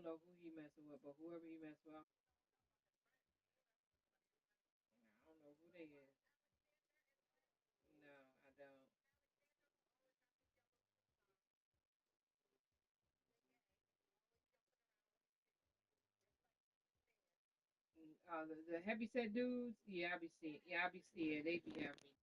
know who he messing with, but whoever he messing with, I don't know who they is. No, I don't. The heavy set dudes, yeah, I be seeing. Yeah, I be seeing. They be having me.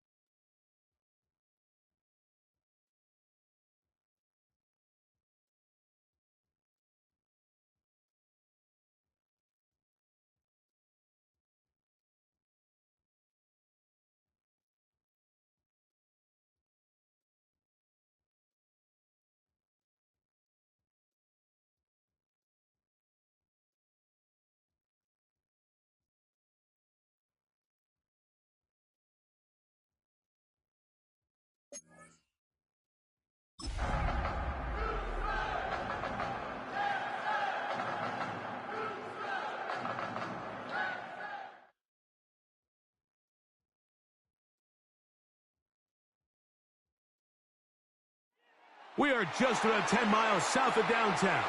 We are just about 10 miles south of downtown.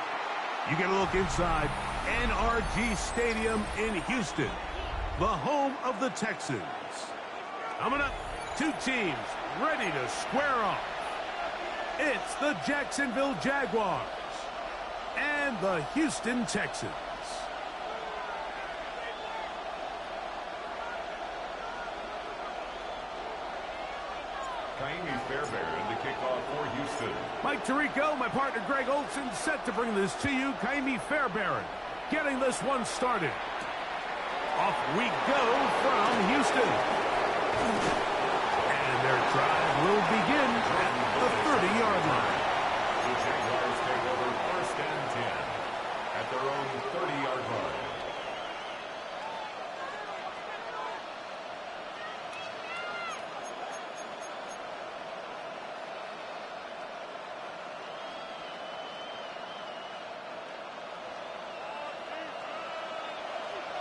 You get a look inside NRG Stadium in Houston, the home of the Texans. Coming up, two teams ready to square off. It's the Jacksonville Jaguars and the Houston Texans. Fairbairn to kick off for Houston. Mike Tirico, my partner Greg Olson, set to bring this to you. Kaimi Fairbairn getting this one started. Off we go from Houston. And their drive will begin at the 30-yard line. The Jaguars take over 1st and 10 at their own 30-yard line.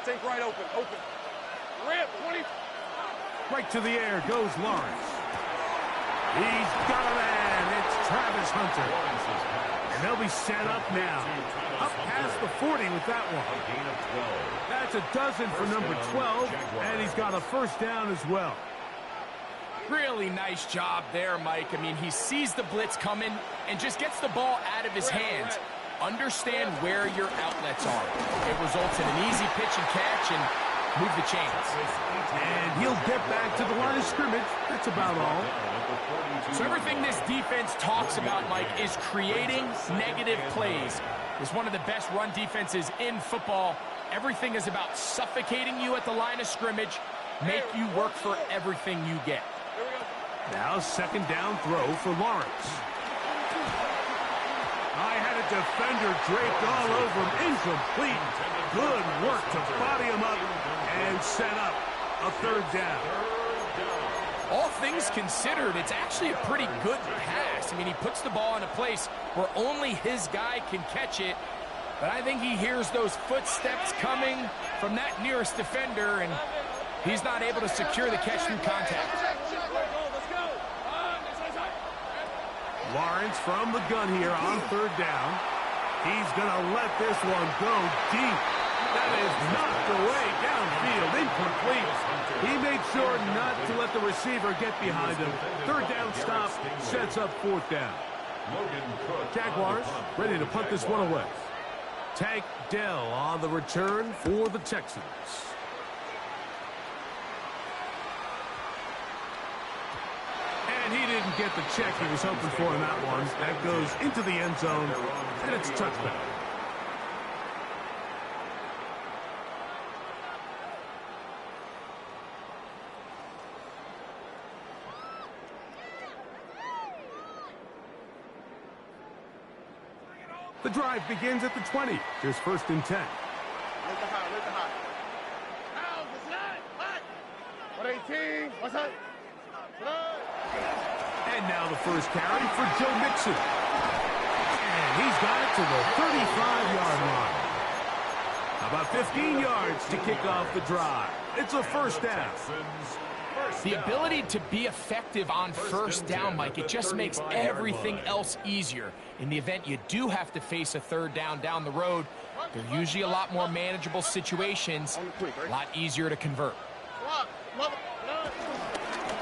Take right open. Rip, 20. Right to the air goes Lawrence. He's got a man. It's Travis Hunter. And they'll be set up now. Up past the 40 with that one. A gain of 12. That's a dozen for number 12, and he's got a first down as well. Really nice job there, Mike. I mean, he sees the blitz coming and just gets the ball out of his hands. Understand where your outlets are. It results in an easy pitch and catch and move the chains. And he'll get back to the line of scrimmage. That's about all. So everything this defense talks about, Mike, is creating negative plays. It's one of the best run defenses in football. Everything is about suffocating you at the line of scrimmage, make you work for everything you get. Now second down throw for Lawrence. I had a defender draped all over him. Incomplete. Good work to body him up and set up a third down. All things considered, it's actually a pretty good pass. I mean, he puts the ball in a place where only his guy can catch it. But I think he hears those footsteps coming from that nearest defender, and he's not able to secure the catch through contact. Lawrence from the gun here on third down. He's going to let this one go deep. That is knocked away downfield, incomplete. He made sure not to let the receiver get behind him. Third down stop sets up fourth down. Jaguars ready to punt this one away. Tank Dell on the return for the Texans. And he didn't get the check he was hoping for in that one. That goes into the end zone, and it's a touchback. The drive begins at the 20. Here's 1st and 10. And now the first carry for Joe Mixon. And he's got it to the 35-yard line. About 15 yards to kick off the drive. It's a first down. The ability to be effective on first down, Mike, it just makes everything else easier. In the event you do have to face a third down the road, they're usually a lot more manageable situations, a lot easier to convert.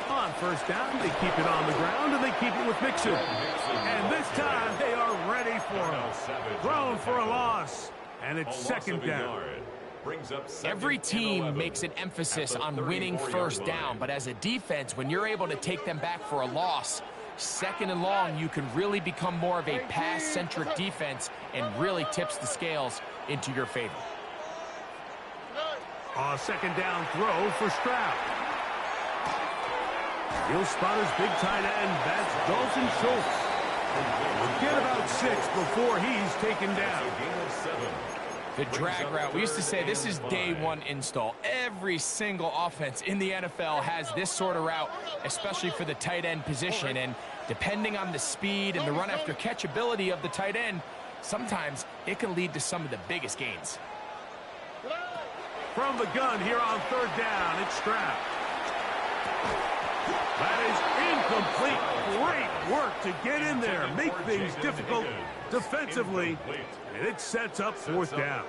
On first down, they keep it on the ground, and they keep it with Mixon. And this time, they are ready for it. Thrown for a loss, and it's second down. Every team makes an emphasis on winning first down, but as a defense, when you're able to take them back for a loss, second and long, you can really become more of a pass-centric defense and really tips the scales into your favor. A second down throw for Stroud. He'll spot his big tight end. That's Dalton Schultz. Get about 6 before he's taken down. The drag route, we used to say this is day one install. Every single offense in the NFL has this sort of route, especially for the tight end position. And depending on the speed and the run after catch ability of the tight end, sometimes it can lead to some of the biggest gains. From the gun here on third down, it's Stroud. That is incomplete. Great work to get in there, make things difficult defensively, and it sets up fourth down.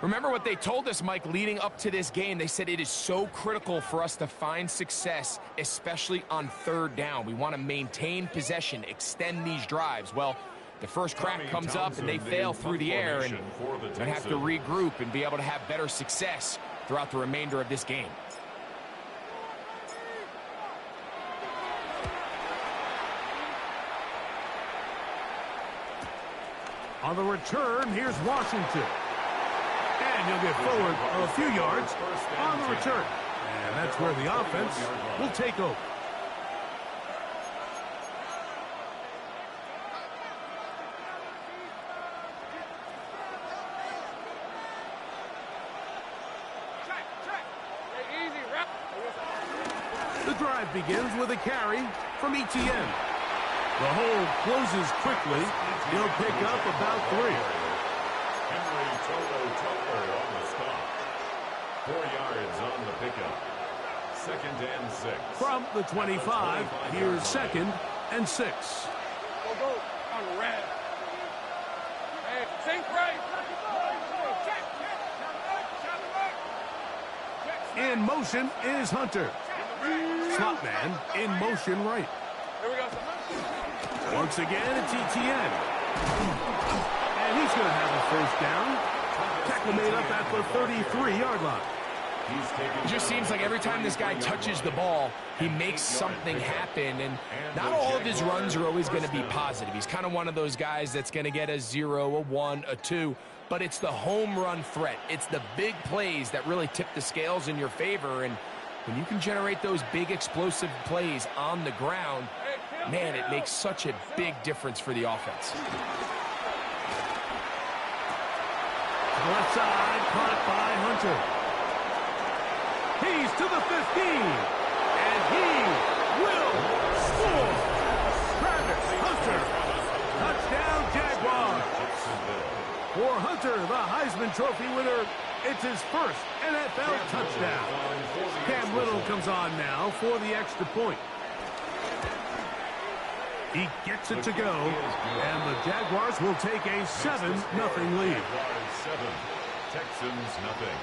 Remember what they told us, Mike, leading up to this game. They said it is so critical for us to find success, especially on third down. We want to maintain possession, extend these drives. Well, the first crack comes up and they fail through the air, and they have to regroup and be able to have better success throughout the remainder of this game. On the return, here's Washington. And he'll get forward a few yards on the return. And that's where the offense will take over. The drive begins with a carry from Etienne. The hold closes quickly. He'll pick up about 3. Henry Toto on the stop. 4 yards on the pickup. Second and 6. From the 25, here's second and 6. Go on the red. Hey, sink right. In motion is Hunter. Slot man in motion right. Here we go. Once again, it's Etienne. And he's going to have a first down. Tackle made up at the 33-yard line. It just seems like every time this guy touches the ball, he makes something happen. And not all of his runs are always going to be positive. He's kind of one of those guys that's going to get a 0, a 1, a 2. But it's the home run threat. It's the big plays that really tip the scales in your favor. And when you can generate those big explosive plays on the ground, man, it makes such a big difference for the offense. Left side, caught by Hunter. He's to the 15. And he will score. Travis Hunter. Touchdown, Jaguars. For Hunter, the Heisman Trophy winner, it's his first NFL touchdown. Cam Little comes on now for the extra point. He gets it to go, and the Jaguars will take a 7-0 lead. 7, Texans nothing.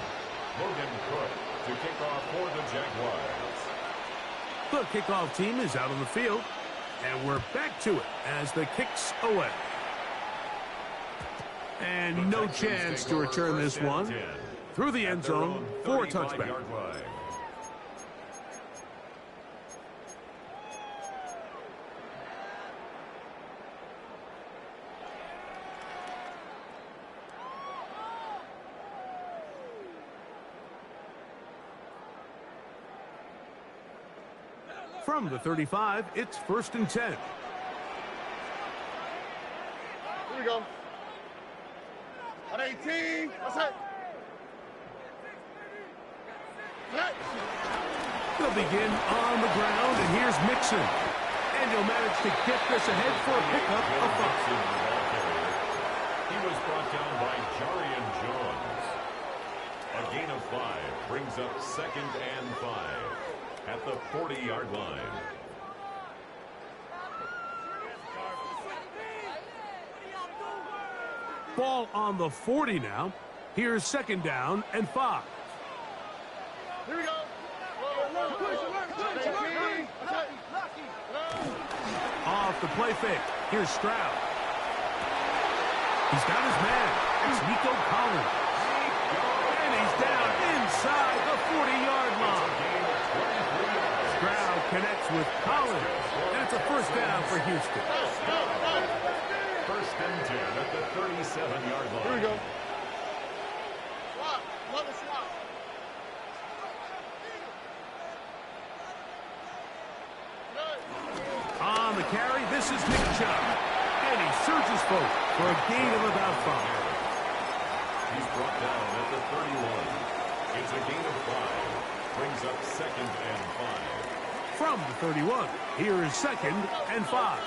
Logan Cook to kick off for the Jaguars. The kickoff team is out on the field, and we're back to it as the kick's away. And no chance to return this one through the end zone for a touchback. From the 35, it's 1st and 10. Here we go. On 18. What's that? They'll begin on the ground, and here's Mixon. And he'll manage to get this ahead for a pickup of 5. He was brought down by Jarian Jones. A gain of 5 brings up 2nd and 5 at the 40-yard line. Ball on the 40 now. Here's second down and 5. Here we go. Off the play fake. Here's Stroud. He's got his man. It's Nico Collins. And he's down inside the 40-yard line. Stroud connects with Collins. And it's a first down for Houston. First and 10 at the 37-yard line. Here we go. Swap. Another swap. On the carry, this is Nick Chubb. And he surges forward for a gain of about 5. He's brought down at the 31. It's a gain of 5. Brings up second and 5. From the 31, here is second and 5.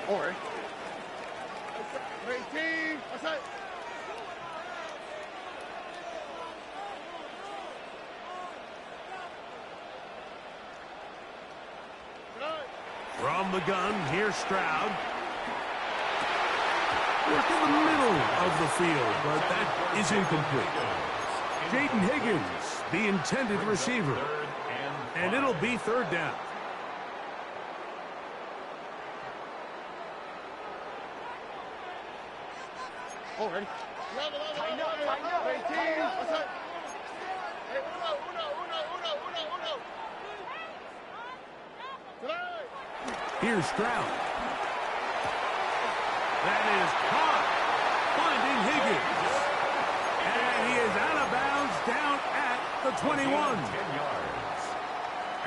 All right. 18. That's it. From the gun, here's Stroud. Work in the middle of the field, but that is incomplete. Jaden Higgins, the intended receiver. And it'll be third down. All right. Tighten up. 18. That's it. Hey, uno. Tonight. Here's Stroud. That is caught. Finding Higgins. And he is out of bounds down at the 21. 10 yards.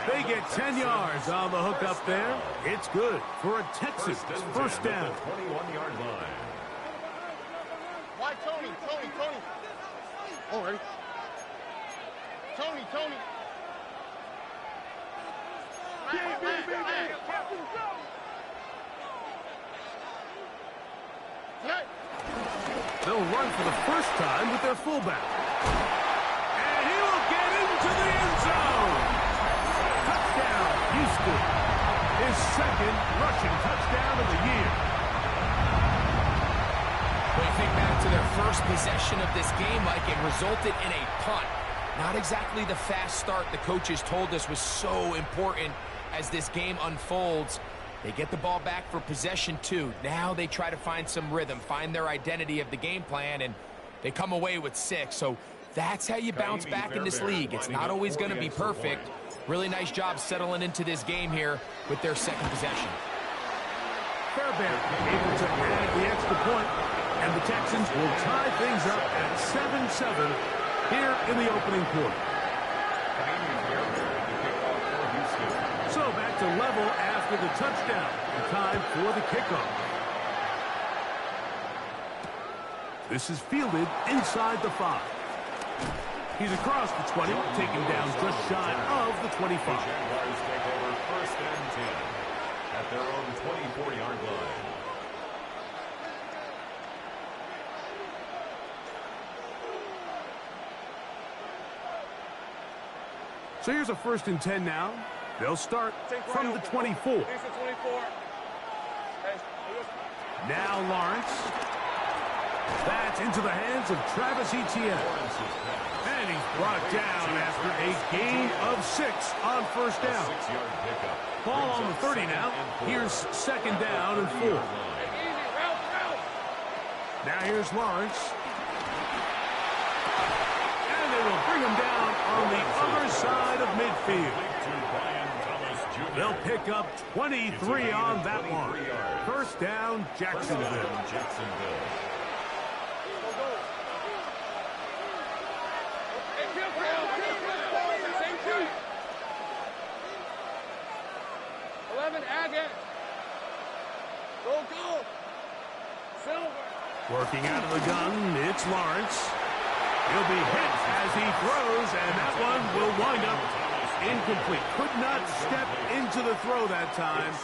They get 10 yards on the hook up there. It's good for a Texans first down. 21-yard line. Why Tony? All right. Tony. They'll run for the first time with their fullback. And he will get into the end zone. Touchdown, Houston. His second rushing touchdown of the year. When you think back to their first possession of this game, Mike, it resulted in a punt. Not exactly the fast start the coaches told us was so important as this game unfolds. They get the ball back for possession 2. Now they try to find some rhythm, find their identity of the game plan, and they come away with 6. So that's how you bounce back in this league. It's not always going to be perfect. Really nice job settling into this game here with their second possession. Fairbairn able to add the extra point, and the Texans will tie things up at 7-7 here in the opening quarter. So back to level after the touchdown. Time for the kickoff. This is fielded inside the 5. He's across the 20, taken down just shy of the 25. Jaguars take over first and 10 at their own 24-yard line. So here's a first and 10 now. They'll start from the 24. Now Lawrence. That's into the hands of Travis Etienne. And he's brought down after a gain of 6 on first down. 6-yard pickup. Ball on the 30 now. Here's second down and 4. Now here's Lawrence. And they will bring him down on the other side of midfield. They'll pick up 23 on that one. First down, Jacksonville. Working out of the gun, it's Lawrence. He'll be hit as he throws, and that one will wind up incomplete. Could not step into the throw that time.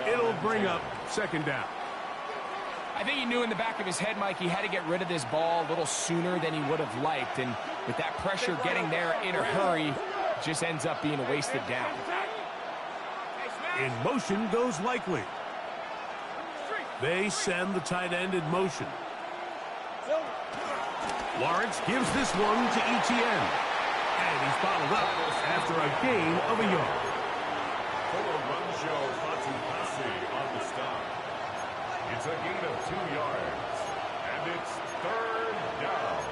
It'll bring up second down. I think he knew in the back of his head, Mike, he had to get rid of this ball a little sooner than he would have liked. And with that pressure getting there in a hurry, it just ends up being a wasted down. In motion goes Likely. They send the tight end in motion. Lawrence gives this one to Etienne. And he's bottled up after a gain of a yard. On the stop. It's a gain of 2 yards. And it's 3rd down.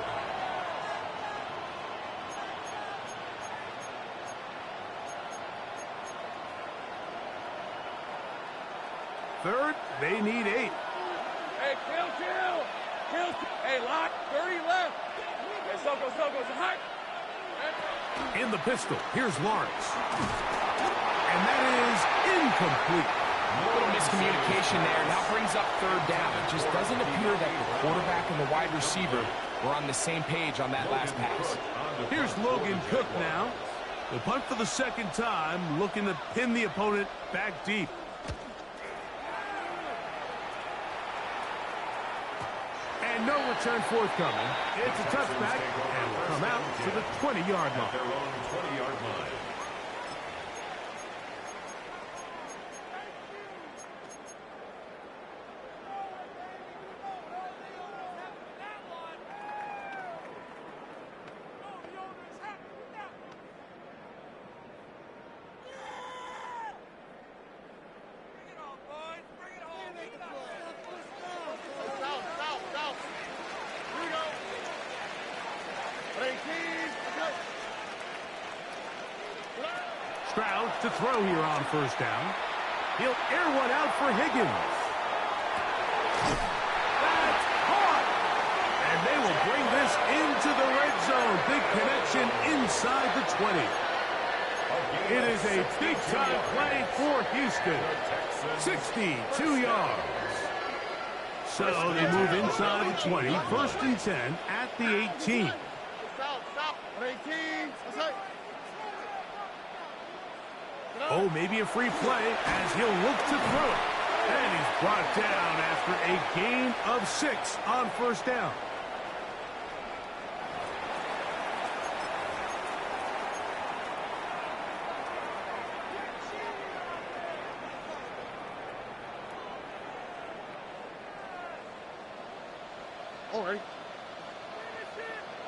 Third, they need 8. Hey, kill. Hey, lock. 30 left. Hey, so high. In the pistol, here's Lawrence. And that is incomplete. A little miscommunication there. Now brings up 3rd down. It just doesn't appear that the quarterback and the wide receiver were on the same page on that last pass. Here's Logan Cook now. The punt for the 2nd time, looking to pin the opponent back deep. And no return forthcoming. It's a touchback, and will come out to the 20-yard line. Their own 20-yard line. Stroud to throw here on 1st down. He'll air one out for Higgins. That's caught! And they will bring this into the red zone. Big connection inside the 20. It is a big-time play for Houston. 62 yards. So they move inside the 20. 1st and 10 at the 18. Stop. 18. Oh, maybe a free play as he'll look to throw it. And he's brought down after a gain of 6 on 1st down. All right.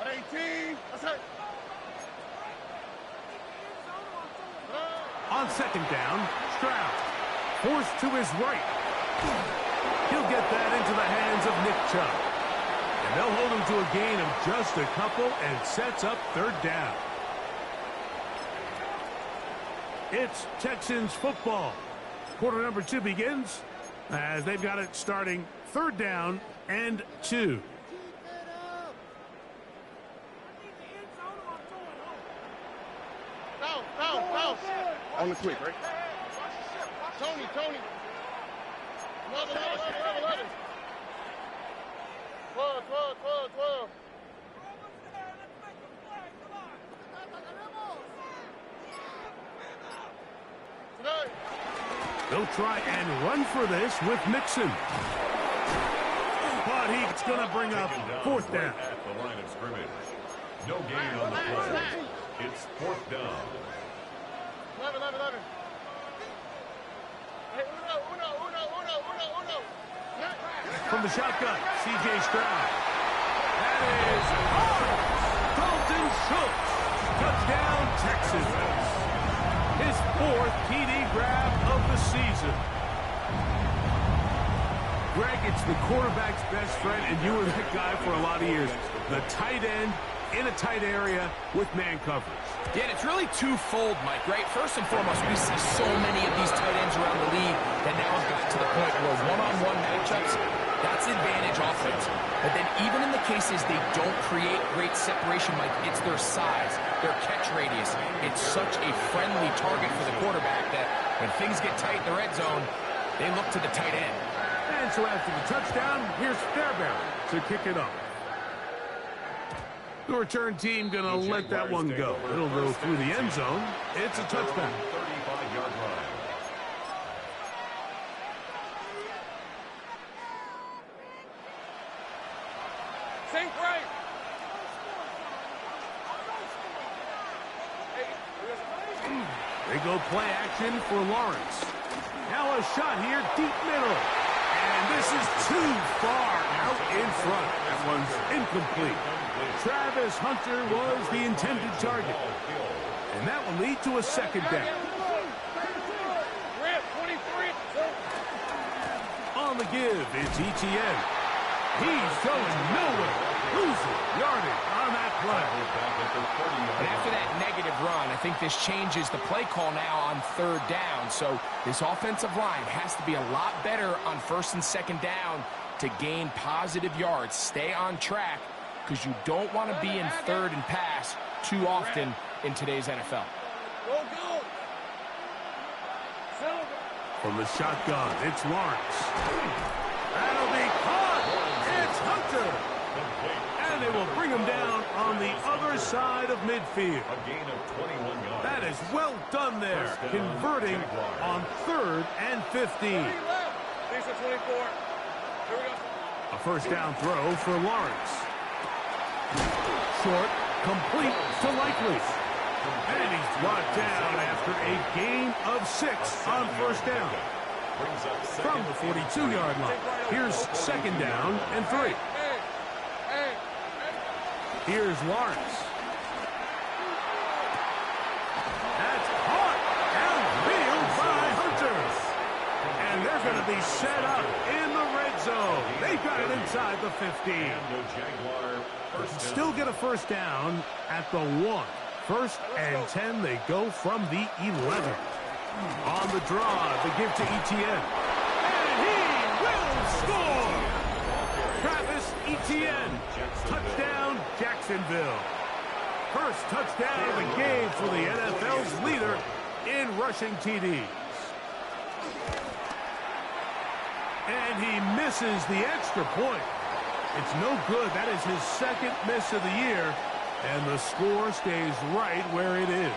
18. On 2nd down, Stroud forced to his right. He'll get that into the hands of Nick Chubb. And they'll hold him to a gain of just a couple and sets up 3rd down. It's Texans football. Quarter number 2 begins as they've got it starting 3rd down and 2. On the quick, right? Tony. 11. 12. They'll try and run for this with Mixon. But he's going to bring up 4th down. At the line of scrimmage. No gain on the play. It's 4th down. 11. Hey, uno. From the shotgun, C.J. Stroud. That is Dalton Schultz. Touchdown, Texans. His 4th TD grab of the season. Greg, it's the quarterback's best friend, and you were that guy for a lot of years. The tight end in a tight area with man coverage. Yeah, and it's really twofold, Mike, right? First and foremost, we see so many of these tight ends around the league that now have gotten to the point where one-on-one matchups, that's advantage offense. But then even in the cases they don't create great separation, Mike, it's their size, their catch radius. It's such a friendly target for the quarterback that when things get tight in the red zone, they look to the tight end. And so after the touchdown, here's Fairbairn to kick it off. The return team going to let that one go. It'll go through the end zone. It's a touchback. 35-yard line. Sink right. They go play action for Lawrence. Now a shot here, deep middle. And this is too far out in front. That one's incomplete. Travis Hunter was the intended target. And that will lead to a second down. On the give, it's Etienne. He's going nowhere. Losing yardage on that play. But after that negative run, I think this changes the play call now on third down. So this offensive line has to be a lot better on first and second down to gain positive yards. Stay on track because you don't want to be in third and pass too often in today's NFL. From the shotgun, it's Lawrence. That'll be caught. It's Hunter. And they will bring him down on the other side of midfield. A gain of 21 yards. That is well done there, converting on 3rd and 15. A first down throw for Lawrence. Short, complete to Likely. And he's brought down after a gain of 6 on first down. From the 42-yard line. Here's second down and 3. Here's Lawrence. That's caught downfield by Hunter. And they're going to be set up in the red zone. They've got it inside the 15. Still get a first down at the 1. 1st and 10, they go from the 11. On the draw, the give to Etienne. And he will score! Travis Etienne, touchdown Jacksonville. First touchdown of the game for the NFL's leader in rushing TDs. And he misses the extra point. It's no good. That is his 2nd miss of the year. And the score stays right where it is.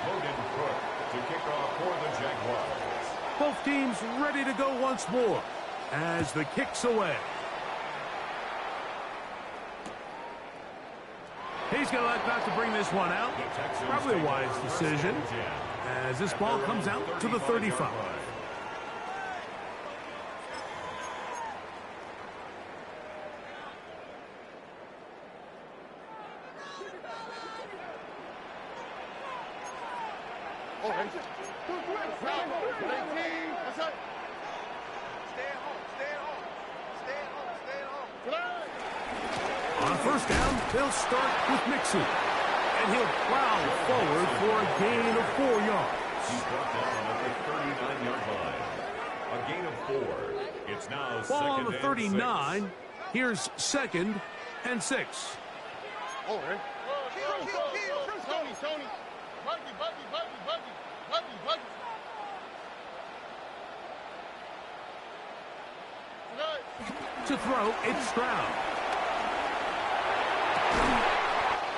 Logan Cook to kick off for the Jaguars. Both teams ready to go once more as the kick's away. He's going to like not to bring this one out. Probably a wise decision as this ball comes out to the 35. On first down, they'll start with Mixon. And he'll plow forward for a gain of 4 yards. He's brought down at the 39-yard line. A gain of 4. It's now Ball on second the and 39. 6. Here's 2nd and 6. Tony. Buggy. To throw, it's Stroud.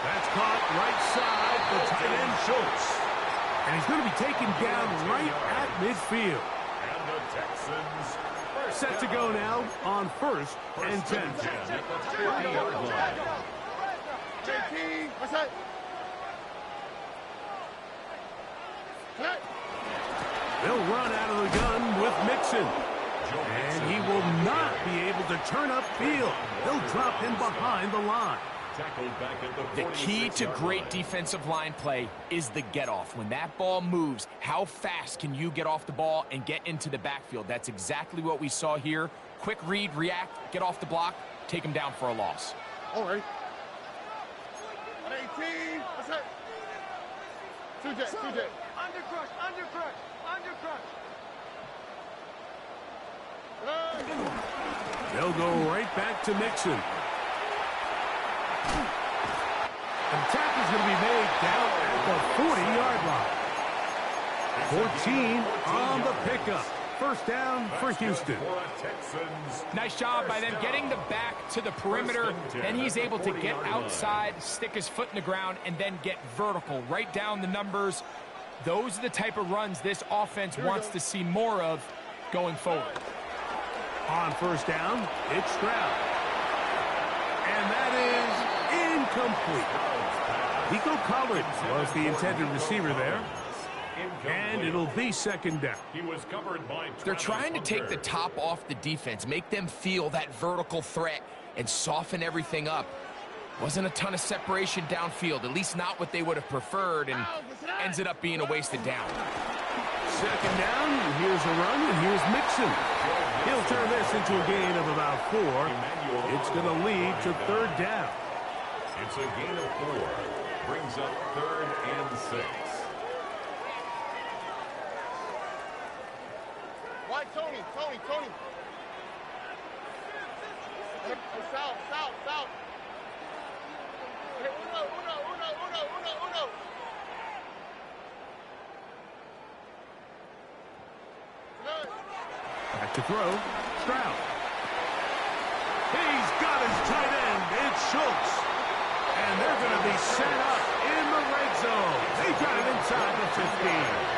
That's caught right side, the tight end Schultz. And he's going to be taken down right at midfield. And the Texans Set to go now on 1st and 10. at the 40-yard line. JT, what's that? They'll run out of the gun with Mixon. And he will not be able to turn upfield. They'll drop him behind the line. Tackled back at the The key to 46-yard great line. defensive line play is the get-off. When that ball moves, how fast can you get off the ball and get into the backfield? That's exactly what we saw here. Quick read, react, get off the block, take him down for a loss. All right. 18, what's that? 2J. Undercrush. They'll go right back to Mixon. An attack is going to be made down at the 40-yard line. 14 on the pickup. First down for Houston. Nice job by them getting the back to the perimeter. Then he's able to get outside, stick his foot in the ground, and then get vertical. Right down the numbers. Those are the type of runs this offense wants to see more of going forward. On first down, it's Stroud. And that is incomplete. Nico Collins was the intended receiver there. And it'll be second down. He was covered by They're trying to take the top off the defense, make them feel that vertical threat, and soften everything up. Wasn't a ton of separation downfield, at least not what they would have preferred, and ends it up being a wasted down. Second down, here's a run, and here's Mixon. He'll turn this into a gain of about 4. It's going to lead to third down. It's a gain of 4. Brings up 3rd and 6. Why, Tony? Hey, south. Hey, uno. Back to throw. Stroud. He's got his tight end. It's Schultz. And they're going to be set up in the red zone. They got it inside the 15.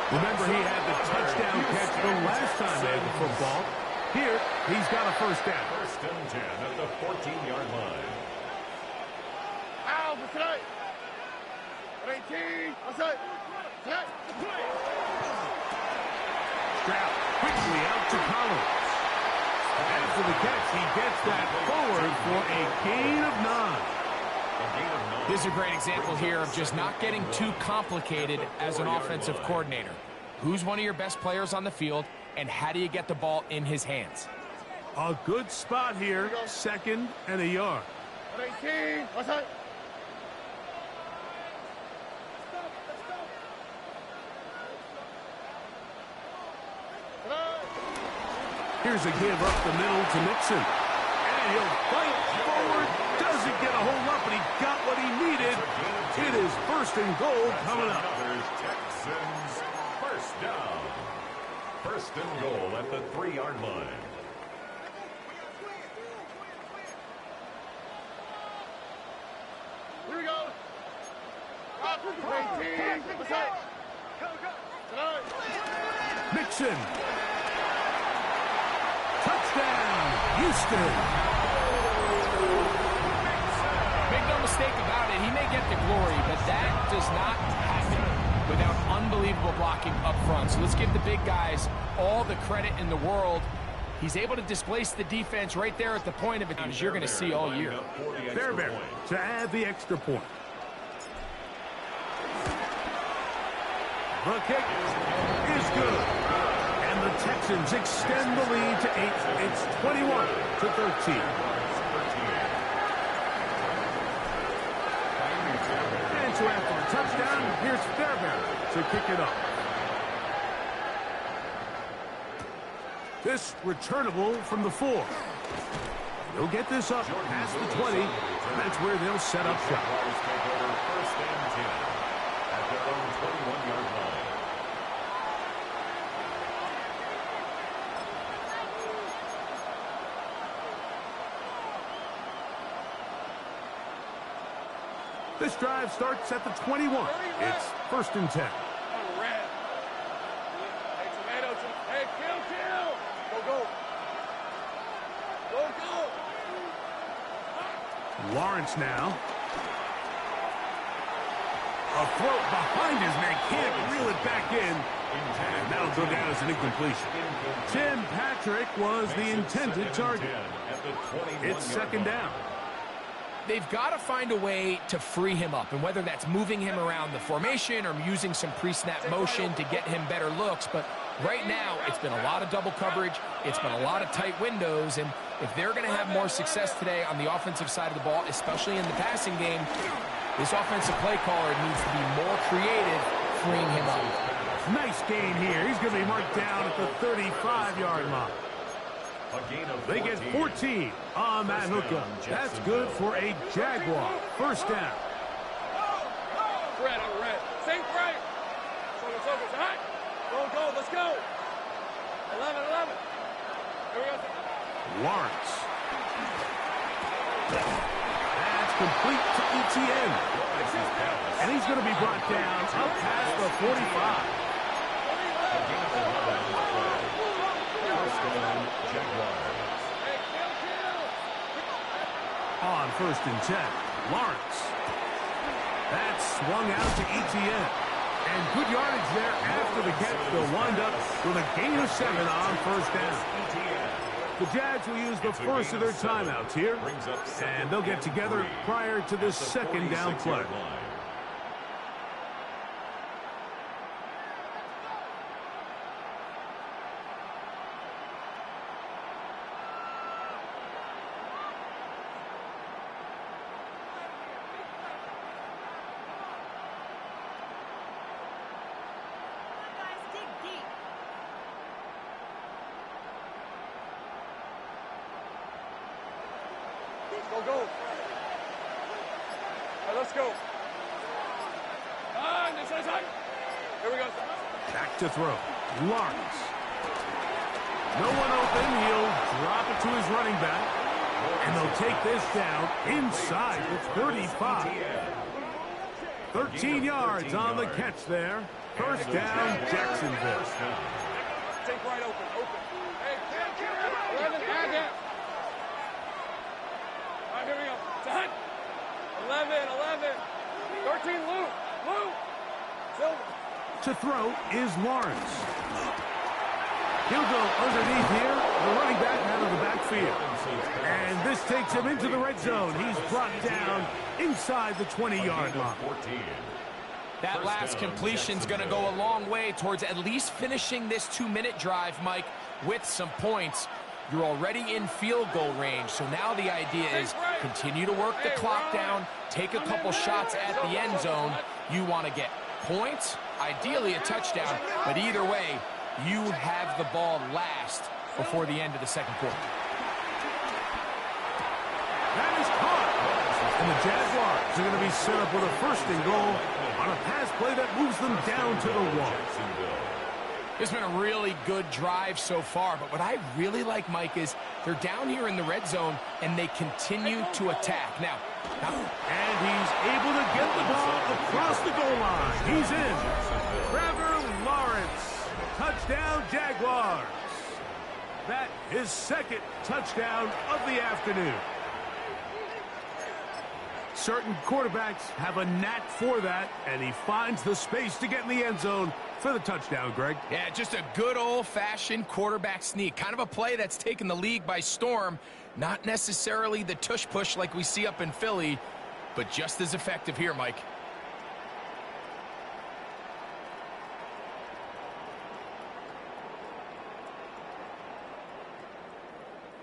Remember, he had the touchdown catch the last time they had the football. Here, he's got a first down. 1st and 10 at the 14-yard line. Ow, what's that? 18, what's that? Stroud quickly out to Collins. After the catch, he gets that forward for a gain of 9. This is a great example here of just not getting too complicated as an offensive coordinator. Who's one of your best players on the field, and how do you get the ball in his hands? A good spot here, 2nd and a yard. 18, what's that? Here's a give up the middle to Mixon. And he'll fight forward. Doesn't get a hold up, but he got what he needed. It is 1st and goal coming up. Texans first down. 1st and goal at the 3-yard line. Here we go. 18, what's that? Mixon. Touchdown, Houston. Make no mistake about it, he may get the glory, but that does not happen without unbelievable blocking up front. So let's give the big guys all the credit in the world. He's able to displace the defense right there at the point of it, as you're going to see all year. Fairbairn to add the extra point. The kick is good. And the Texans extend the lead to 8. It's 21-13. And so after a touchdown, here's Fairbairn to kick it up. This returnable from the 4. They'll get this up past the 20. That's where they'll set up shop. 1st and 10 at their own 21-yard line. This drive starts at the 21. It's 1st and 10. On red. Hey, tomato. Hey, kill. Go. Lawrence now. A throw behind his man. Can't reel it back in. And that'll go down as an incompletion. Tim Patrick was the intended target. It's 2nd down. They've got to find a way to free him up, and whether that's moving him around the formation or using some pre-snap motion to get him better looks. But right now, it's been a lot of double coverage. It's been a lot of tight windows, and if they're going to have more success today on the offensive side of the ball, especially in the passing game, this offensive play caller needs to be more creative, freeing him up. Nice gain here. He's going to be marked down at the 35-yard line. They get 14 on that hookup. That's good for a Jaguar. 1st down. Red. Same right. Focus. All right. Go. Let's go. 11. Here we go. Lawrence. That's complete to ETN. And he's going to be brought down up past the 45. On 1st and 10, Lawrence. That's swung out to ETN. And good yardage there after the catch. They'll wind up with a gain of 7 on first down. The Jags will use the first of their timeouts here, and they'll get together prior to this second down play. Go. All right, let's go. Here we go. Back to throw. Lawrence. No one open. He'll drop it to his running back. And they'll take this down inside the 35. 13 yards on the catch there. First down, Jacksonville. Take right open. Hey, 11, add that. All right, here we go. 10, 11, 13, Lou. Silver. To throw is Lawrence. He'll go underneath here. The running back out of the backfield. And this takes him into the red zone. He's brought down inside the 20-yard line. That last completion's going to go a long way towards at least finishing this 2-minute drive, Mike, with some points. You're already in field goal range, so now the idea is continue to work the clock down, take a couple shots at the end zone. You want to get points, ideally a touchdown, but either way, you have the ball last before the end of the second quarter. That is caught. And the Jaguars are going to be set up with a first and goal on a pass play that moves them down to the wall. It's been a really good drive so far, but what I really like, Mike, is they're down here in the red zone, and they continue to attack. Now, and he's able to get the ball across the goal line. He's in. Trevor Lawrence. Touchdown, Jaguars. That is second touchdown of the afternoon. Certain quarterbacks have a knack for that, and he finds the space to get in the end zone for the touchdown, Greg. Yeah, just a good old-fashioned quarterback sneak. Kind of a play that's taken the league by storm. Not necessarily the tush-push like we see up in Philly, but just as effective here, Mike.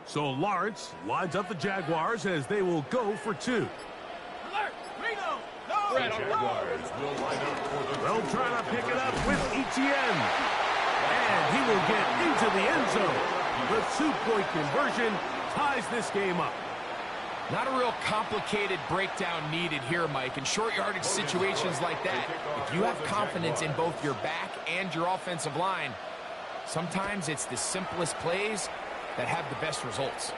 So Lawrence lines up the Jaguars as they will go for 2. They'll try to pick it up with Etienne. And he will get into the end zone. The 2-point conversion ties this game up. Not a real complicated breakdown needed here, Mike. In short yardage situations like that, if you have confidence in both your back and your offensive line, sometimes it's the simplest plays that have the best results.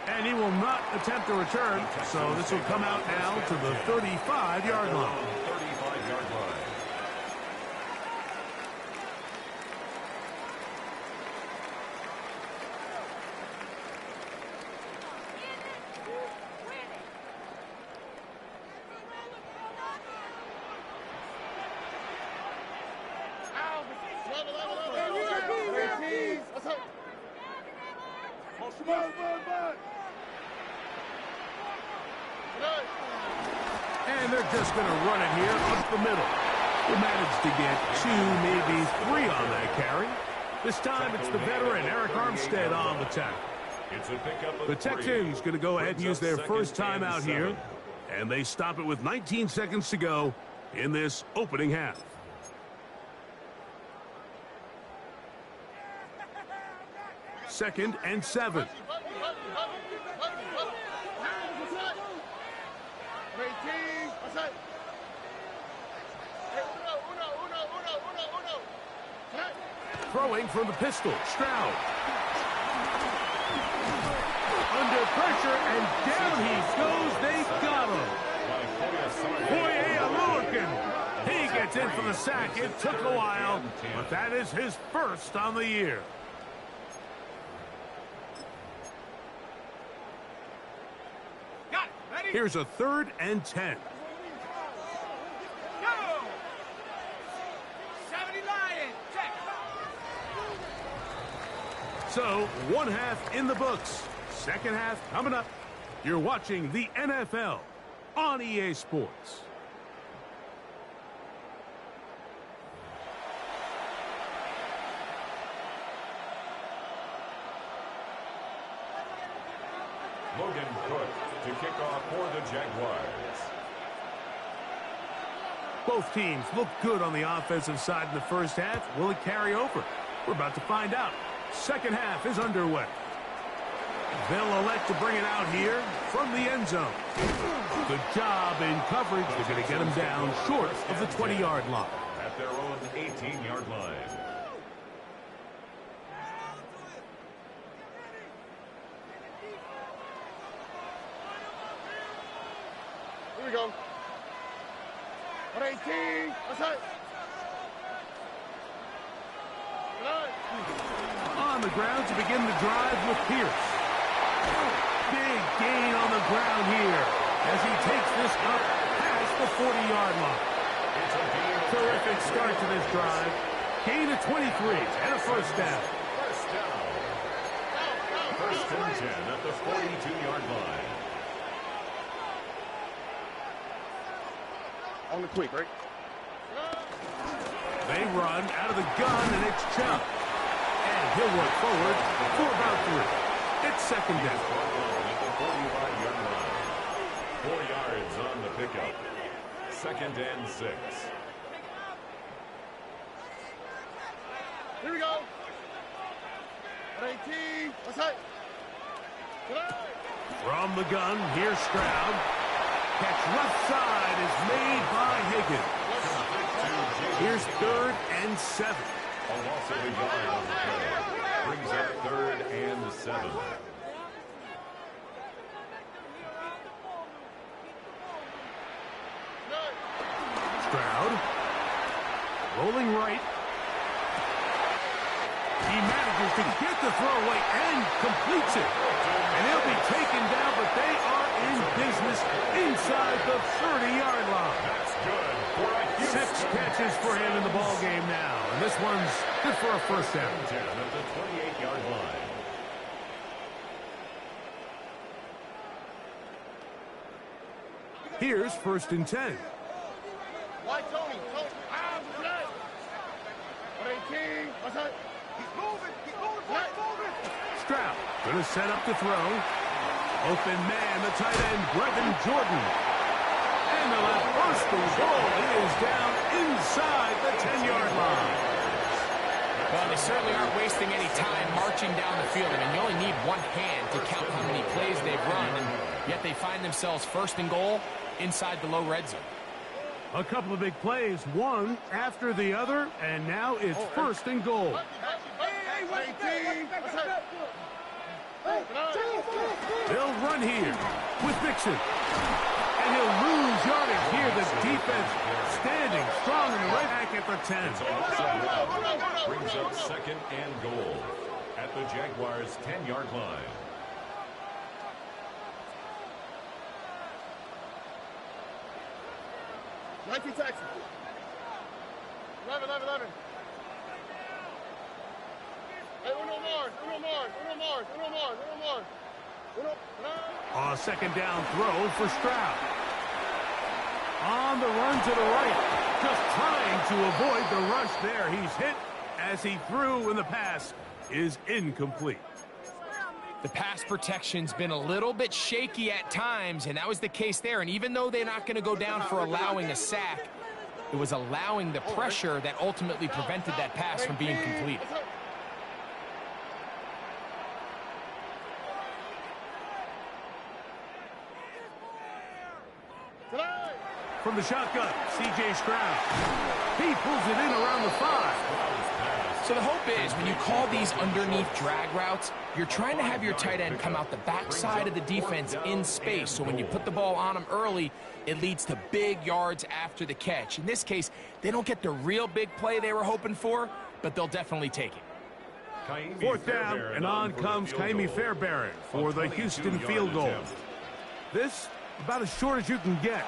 And he will not attempt a return, so this will come out now to the 35-yard line. And they're just going to run it here up the middle. They managed to get 2, maybe 3 on that carry. This time it's the veteran Eric Armstead on the tackle. The Texans going to go ahead and use their first timeout here. And they stop it with 19 seconds to go in this opening half. Second and 7. Throwing from the pistol, Stroud. Under pressure, and down he goes. They got him. Boye, he gets in for the sack. It took a while, but that is his first on the year. Here's a 3rd and 10. So, one half in the books. Second half coming up. You're watching the NFL on EA Sports. Logan Cook to kick off for the Jaguars. Both teams look good on the offensive side in the first half. Will it carry over? We're about to find out. Second half is underway. They'll elect to bring it out here from the end zone. Good job in coverage. They're going to get him down short of the 20-yard line. At their own 18-yard line. Here we go. 118. Outside. On the ground to begin the drive with Pierce. Big gain on the ground here as he takes this up past the 40-yard line. Terrific start to this drive. Gain of 23 and a first down. First and 10 at the 42-yard line. On the quick, right? They run out of the gun, and it's Chubb. And he'll work forward for about 3. It's second down. At the 45-yard line. 4 yards on the pickup. Second and 6. Here we go. 118. Outside. From the gun, here's Stroud. Catch left side is made by Higgins. Here's 3rd and 7. A loss of a yard on the play. Brings up 3rd and 7. Stroud. Rolling right. He manages to get the throw away and completes it. And he'll be taken down, but they are in business inside the 30-yard line. That's good for a Houston. 6 catches for him in the ball game now. And this one's good for a first down. 10 at the 28-yard line. Here's 1st and 10. Why, Tony? Tony. 118. Outside. He's moving. He's moving. Stroud going to set up the throw. Open man, the tight end, Brevin Jordan. And they'll have first and goal. He is down inside the 10-yard line. Well, they certainly aren't wasting any time marching down the field. I mean, you only need one hand to count how many plays they've run, and yet they find themselves first and goal inside the low red zone. A couple of big plays, one after the other, and now it's first and goal. They'll run here with Mixon. And he'll lose yardage here. The defense standing strong in the right back at the 10. Brings up 2nd and goal at the Jaguars' 10-yard line. Texans. 11. Hey, uno more. Second down throw for Stroud. On the run to the right. Just trying to avoid the rush there. He's hit as he threw, and the pass is incomplete. The pass protection's been a little bit shaky at times, and that was the case there. And even though they're not going to go down for allowing a sack, it was allowing the pressure that ultimately prevented that pass from being completed. From the shotgun, C.J. Stroud. He pulls it in around the 5. So the hope is when you call these underneath drag routes, you're trying to have your tight end come out the backside of the defense in space. So when you put the ball on him early, it leads to big yards after the catch. In this case, they don't get the real big play they were hoping for, but they'll definitely take it. 4th down, and on comes Kaimi Fairbairn for the Houston field goal. This, about as short as you can get.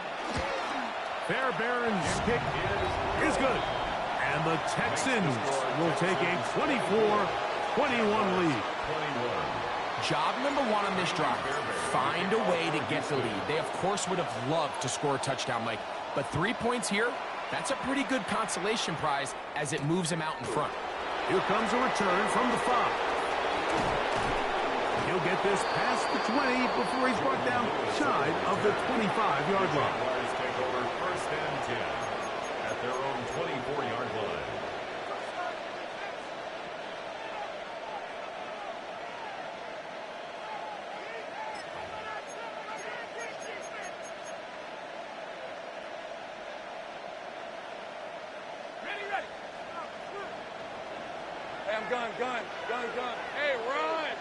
Fairbairn's kick is good. And the Texans will take a 24-21 lead. Job number one on this drive, find a way to get the lead. They, of course, would have loved to score a touchdown, Mike, but 3 points here, that's a pretty good consolation prize as it moves them out in front. Here comes a return from the 5. He'll get this past the 20 before he's brought down shy of the 25-yard line. Jaguars take over 1st and 10 at their own 24-yard line. Hey, I'm gun. Hey, run.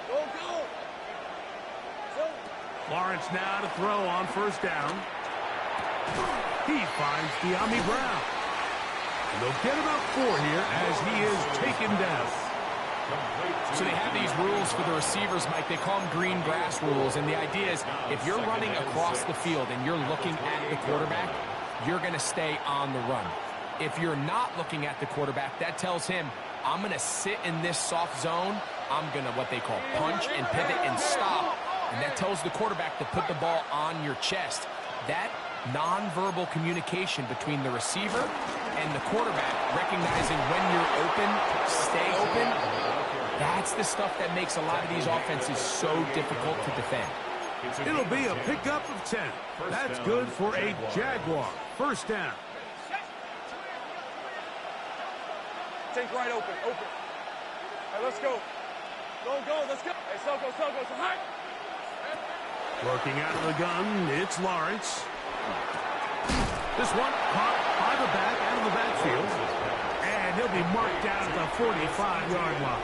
Go. Lawrence now to throw on 1st down. He finds De'Ami Brown. And they'll get about 4 here as he is taken down. So they have these rules for the receivers, Mike. They call them green grass rules. And the idea is if you're running across the field and you're looking at the quarterback, you're going to stay on the run. If you're not looking at the quarterback, that tells him, I'm going to sit in this soft zone. I'm going to what they call punch and pivot and stop. And that tells the quarterback to put the ball on your chest. That nonverbal communication between the receiver and the quarterback, recognizing when you're open, stay open, that's the stuff that makes a lot of these offenses so difficult to defend. It'll be a pickup of 10. That's good for a Jaguar. 1st down. Take right open. All right, let's go. Go, let's go. Hey, Soko, hot. Working out of the gun, it's Lawrence. This one caught by the back out of the backfield. And he'll be marked down at the 45-yard line.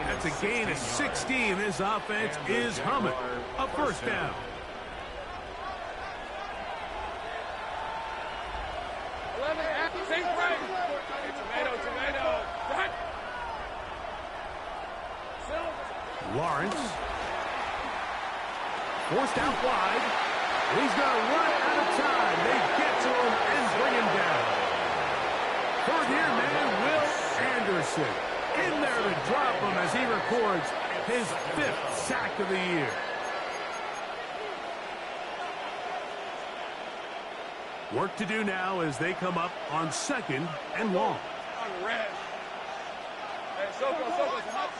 That's a gain of 16. This offense is humming. A 1st down. Take right. Tomato. Hot. Lawrence. Forced out wide. He's going to run out of time. They get to him and bring him down. 3rd here, man, Will Anderson. In there to drop him as he records his 5th sack of the year. Work to do now as they come up on 2nd and long. On red. Hey, Soko, hot.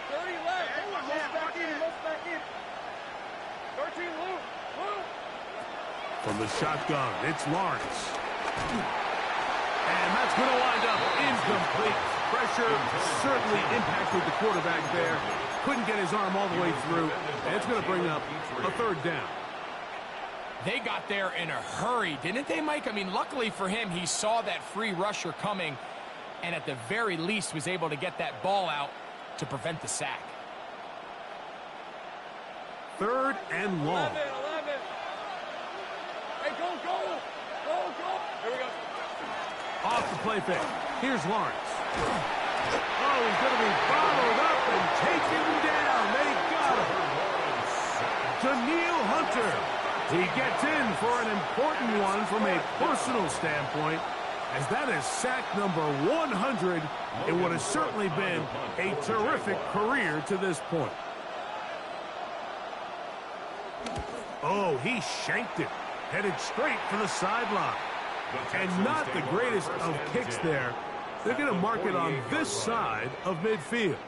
30 left. Back in. 13 loop. From the shotgun, it's Lawrence. And that's going to wind up incomplete. Pressure certainly impacted the quarterback there. Couldn't get his arm all the way through. And it's going to bring up a 3rd down. They got there in a hurry, didn't they, Mike? I mean, luckily for him, he saw that free rusher coming and at the very least was able to get that ball out to prevent the sack. 3rd and long. 11. Hey, go. Here we go. Off the play fake. Here's Lawrence. Oh, he's going to be followed up and taken down. They got him. Daniil Hunter. He gets in for an important one from a personal standpoint, as that is sack number 100 in what has certainly been a terrific career to this point. Oh, he shanked it. Headed straight for the sideline. And not the greatest of kicks there. They're going to mark it on this side of midfield.